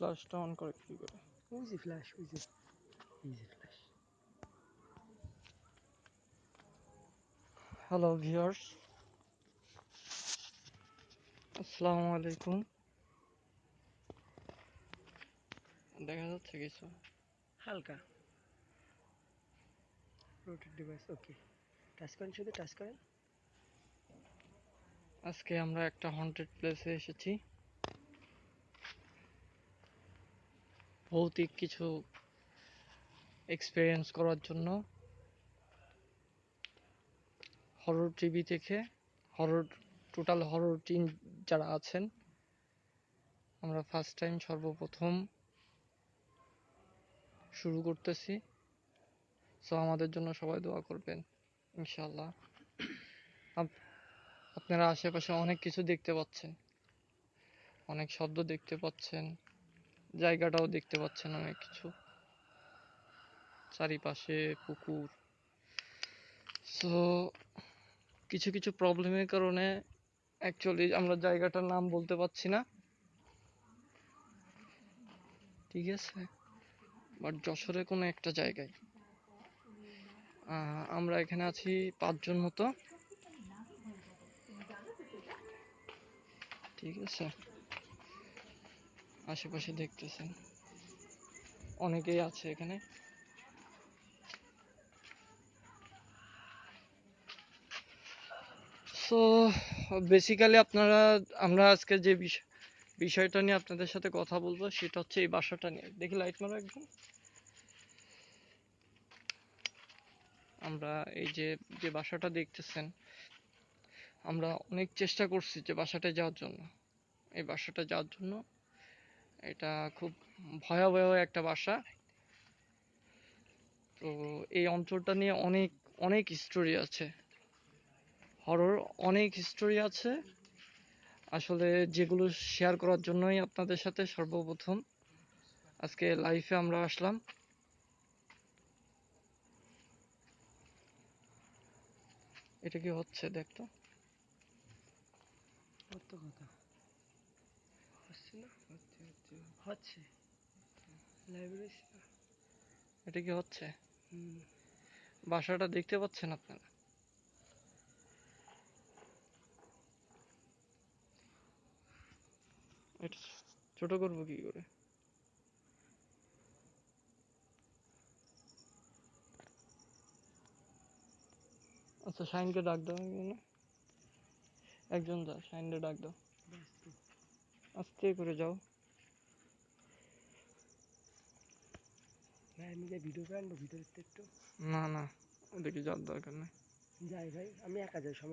ফ্ল্যাশটা on করে কি করে? Easy flash, easy flash. Hello viewers, আসসালামু আলাইকুম। দেখা যাচ্ছে কিছু? হালকা রোটেট ডিভাইস, ওকে। টাচ করেন, শুধু টাচ করেন। আজকে আমরা একটা হন্টেড প্লেসে এসেছি। ভৌতিক কিছু এক্সপেরিয়েন্স করার জন্য। হরর টিভি থেকে হরর, টোটাল হরর টিম যারা আছেন, আমরা ফার্স্ট টাইম সর্বপ্রথম শুরু করতেছি। সো আমাদের জন্য সবাই দোয়া করবেন ইনশাআল্লাহ। আপনারা আশেপাশে অনেক কিছু দেখতে পাচ্ছেন, অনেক শব্দ দেখতে পাচ্ছেন, জায়গাটাও দেখতে পাচ্ছেন, অনেক কিছু চারিপাশে পুকুর। সো কিছু কিছু প্রবলেমের কারণে অ্যাকচুয়ালি আমরা জায়গাটার নাম বলতে পারছি না, ঠিক আছে? বাট যশোরে কোনো একটা জায়গায় আমরা এখানে আছি 5 জন মতো, ঠিক আছে? আশেপাশে দেখতেছেন অনেকেই আছে এখানে। সো বেসিক্যালি আমরা আজকে যে বিষয়টা নিয়ে আপনাদের সাথে কথা বলবো সেটা হচ্ছে এই বাসাটা নিয়ে। দেখি লাইট মারো একদম। আমরা এই যে যে বাসাটা দেখতেছেন, আমরা অনেক চেষ্টা করছি যে বাসাটায় যাওয়ার জন্য, এই বাসাটা যাওয়ার জন্য। এটা খুব ভয়াবহ একটা বাসা। তো এই অঞ্চলটা নিয়ে অনেক অনেক হিস্টোরি আছে, হরর অনেক হিস্টোরি আছে আসলে, যেগুলো শেয়ার করার জন্যই আপনাদের সাথে সর্বপ্রথম আজকে লাইভে আমরা আসলাম। এটা কি হচ্ছে দেখতো? কথা হচ্ছে না, হচ্ছে লাইব্রেরি। এটা কি হচ্ছে? বাসাটা দেখতে পাচ্ছেন আপনারা? এটা ছোট করবো কি করে? আচ্ছা, শাইনকে ডাক দাও এখানে। একজন যা, শাইনকে ডাক দাও। আস্তে করে যাও। ভাই আমি যে ভিডিও করে আনবো ভিতরে একটু। না না, ওদিকে যাওয়ার দরকার নেই। যাই ভাই, আমি একা যাই, সমস্যা